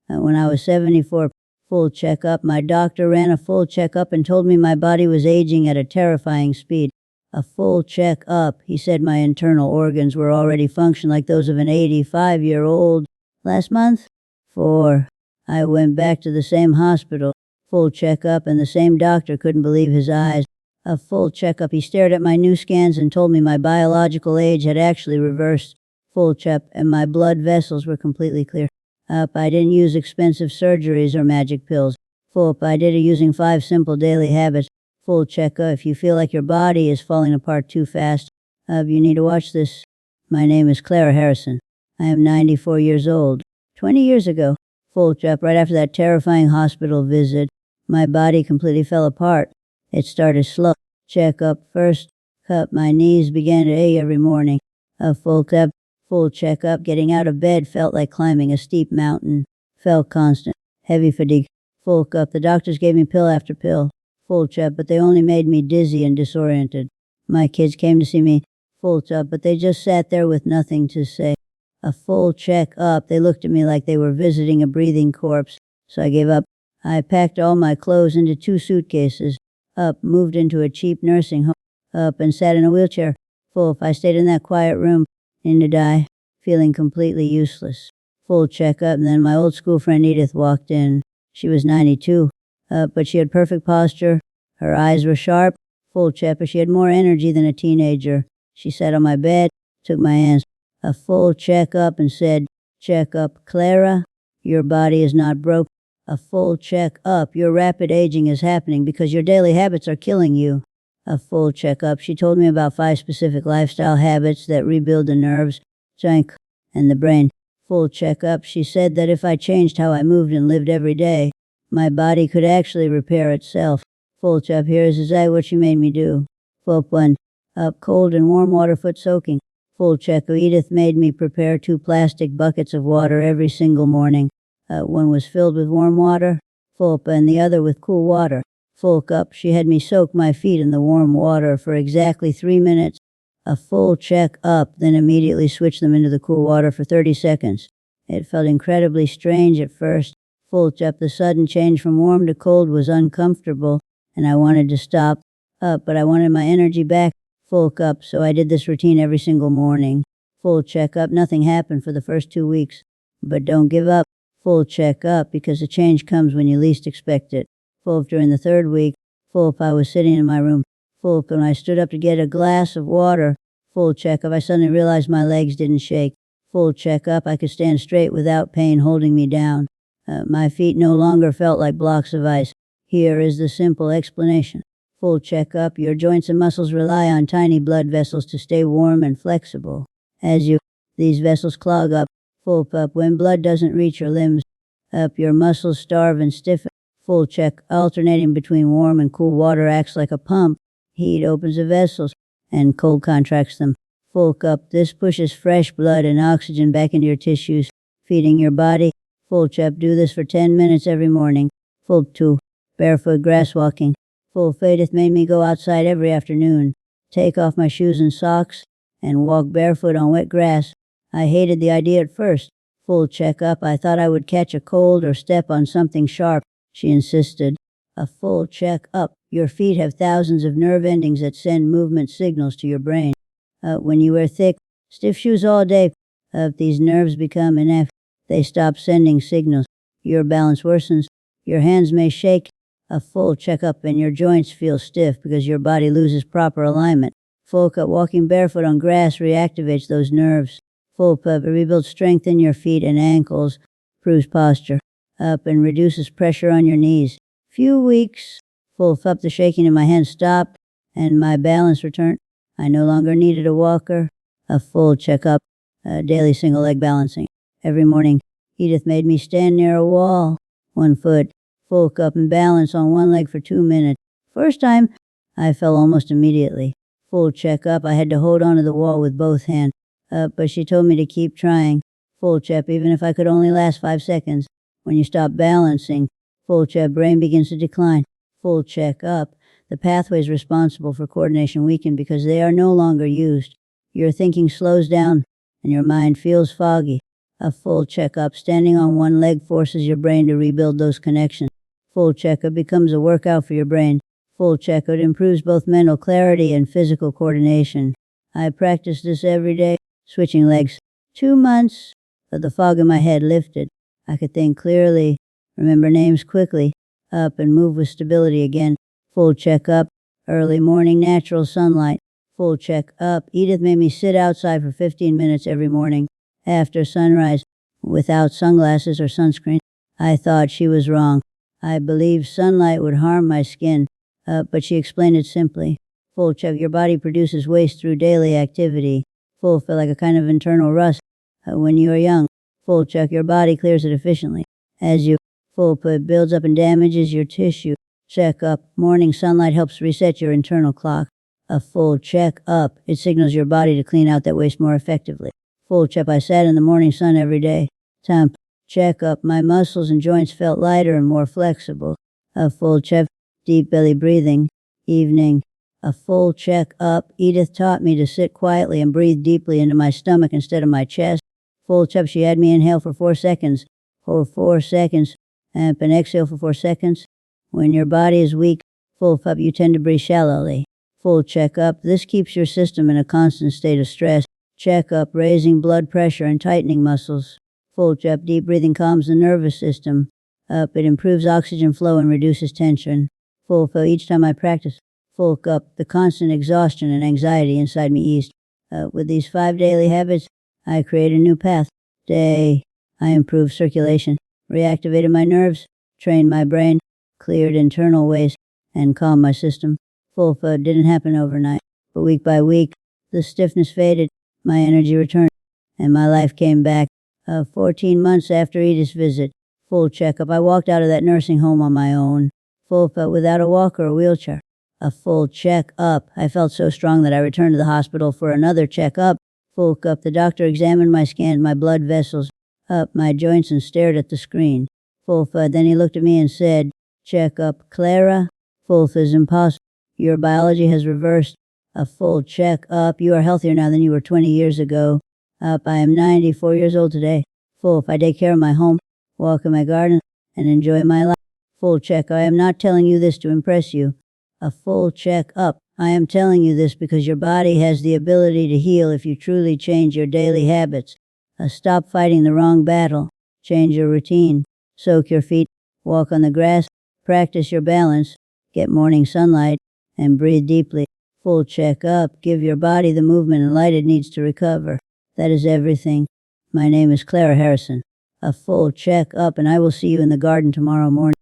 When I was 74, full checkup, my doctor ran a full checkup and told me my body was aging at a terrifying speed. A full checkup. He said my internal organs were already functioning like those of an 85-year-old. Last month? 4. I went back to the same hospital. Full checkup, and the same doctor couldn't believe his eyes. A full checkup. He stared at my new scans and told me my biological age had actually reversed. Full check, and my blood vessels were completely clear. I didn't use expensive surgeries or magic pills. I did it using 5 simple daily habits. Full checkup. If you feel like your body is falling apart too fast, you need to watch this. My name is Clara Harrison. I am 94 years old. 20 years ago, full check, right after that terrifying hospital visit, my body completely fell apart. It started slow. Checkup first. My knees began to ache every morning. Full checkup. Getting out of bed felt like climbing a steep mountain. Felt constant. Heavy fatigue. Full cup. The doctors gave me pill after pill. Full check, but they only made me dizzy and disoriented. My kids came to see me. Full check, but they just sat there with nothing to say. A full check-up. They looked at me like they were visiting a breathing corpse. So I gave up. I packed all my clothes into 2 suitcases. Moved into a cheap nursing home. And sat in a wheelchair. I stayed in that quiet room. To die, feeling completely useless. Full checkup, and then my old school friend Edith walked in. She was 92, but she had perfect posture. Her eyes were sharp. Full check, but she had more energy than a teenager. She sat on my bed, took my hands. A full checkup and said, "Checkup, Clara, your body is not broke." A full checkup. Your rapid aging is happening because your daily habits are killing you. A full checkup. She told me about 5 specific lifestyle habits that rebuild the nerves, joint, and the brain. Full checkup. She said that if I changed how I moved and lived every day, my body could actually repair itself. Full checkup. Here is exactly what she made me do. Full 1. Cold and warm water foot soaking. Full checkup. Edith made me prepare 2 plastic buckets of water every single morning. One was filled with warm water, and the other with cool water. Full cup. She had me soak my feet in the warm water for exactly 3 minutes. A full check up, then immediately switch them into the cool water for 30 seconds. It felt incredibly strange at first. Full check. The sudden change from warm to cold was uncomfortable, and I wanted to stop. But I wanted my energy back. Full cup. So I did this routine every single morning. Full check up. Nothing happened for the first 2 weeks. But don't give up. Full check up, because the change comes when you least expect it. During the 3rd week, I was sitting in my room. When I stood up to get a glass of water, full checkup, I suddenly realized my legs didn't shake. Full checkup, I could stand straight without pain holding me down. My feet no longer felt like blocks of ice. Here is the simple explanation. Full checkup, your joints and muscles rely on tiny blood vessels to stay warm and flexible. These vessels clog up. When blood doesn't reach your limbs, your muscles starve and stiffen. Full check, alternating between warm and cool water acts like a pump. Heat opens the vessels, and cold contracts them. Full cup, this pushes fresh blood and oxygen back into your tissues, feeding your body. Full check, do this for 10 minutes every morning. Full 2, barefoot grass walking. Full Faith made me go outside every afternoon, take off my shoes and socks, and walk barefoot on wet grass. I hated the idea at first. Full check up, I thought I would catch a cold or step on something sharp. She insisted. A full check up. Your feet have thousands of nerve endings that send movement signals to your brain. When you wear thick, stiff shoes all day, these nerves become inept. They stop sending signals. Your balance worsens. Your hands may shake. A full checkup and your joints feel stiff because your body loses proper alignment. Full cut. Walking barefoot on grass reactivates those nerves. Full pub. It rebuilds strength in your feet and ankles. Improves posture. And reduces pressure on your knees. Few weeks. Full up, the shaking in my hands stopped, and my balance returned. I no longer needed a walker. A full checkup. Daily single leg balancing. Every morning, Edith made me stand near a wall. 1 foot. Full cup and balance on 1 leg for 2 minutes. First time, I fell almost immediately. Full checkup. I had to hold onto the wall with both hands. But she told me to keep trying. Full check, even if I could only last 5 seconds. When you stop balancing, full check, brain begins to decline. Full check up. The pathways responsible for coordination weaken because they are no longer used. Your thinking slows down and your mind feels foggy. A full checkup. Standing on one leg forces your brain to rebuild those connections. Full checkup becomes a workout for your brain. Full checkup improves both mental clarity and physical coordination. I practice this every day, switching legs. 2 months, but the fog in my head lifted. I could think clearly, remember names quickly, up and move with stability again. Full checkup. Early morning natural sunlight. Full checkup. Edith made me sit outside for 15 minutes every morning after sunrise without sunglasses or sunscreen. I thought she was wrong. I believed sunlight would harm my skin, but she explained it simply. Full check. Your body produces waste through daily activity. Full feel like a kind of internal rust when you are young. Full check. Your body clears it efficiently. As you full put builds up and damages your tissue. Check up. Morning sunlight helps reset your internal clock. A full check up. It signals your body to clean out that waste more effectively. Full check. I sat in the morning sun every day. Temp. Check up. My muscles and joints felt lighter and more flexible. A full check. Deep belly breathing. Evening. A full check up. Edith taught me to sit quietly and breathe deeply into my stomach instead of my chest. Full check. She had me inhale for 4 seconds. For 4 seconds. And exhale for 4 seconds. When your body is weak, full up, you tend to breathe shallowly. Full checkup. This keeps your system in a constant state of stress. Checkup, raising blood pressure and tightening muscles. Full check. Deep breathing calms the nervous system. Up, it improves oxygen flow and reduces tension. Full fill. Each time I practice, full up, the constant exhaustion and anxiety inside me eased. With these 5 daily habits, I create a new path. I improved circulation, reactivated my nerves, trained my brain, cleared internal waste, and calmed my system. Full food didn't happen overnight, but week by week, the stiffness faded, my energy returned, and my life came back. 14 months after Edith's visit, full checkup, I walked out of that nursing home on my own. Full food without a walker or wheelchair. A full check-up. I felt so strong that I returned to the hospital for another check-up. Full cup. The doctor examined my scan, my blood vessels, up my joints, and stared at the screen. Full food. Then he looked at me and said, "Check up, Clara. Full is impossible. Your biology has reversed. A full check up. You are healthier now than you were 20 years ago. Up. I am 94 years old today. Full. If I take care of my home, walk in my garden, and enjoy my life. Full check. I am not telling you this to impress you. A full check up. I am telling you this because your body has the ability to heal if you truly change your daily habits. Stop fighting the wrong battle. Change your routine. Soak your feet. Walk on the grass. Practice your balance. Get morning sunlight. And breathe deeply. Full check up. Give your body the movement and light it needs to recover. That is everything. My name is Clara Harrison. A full check up, and I will see you in the garden tomorrow morning.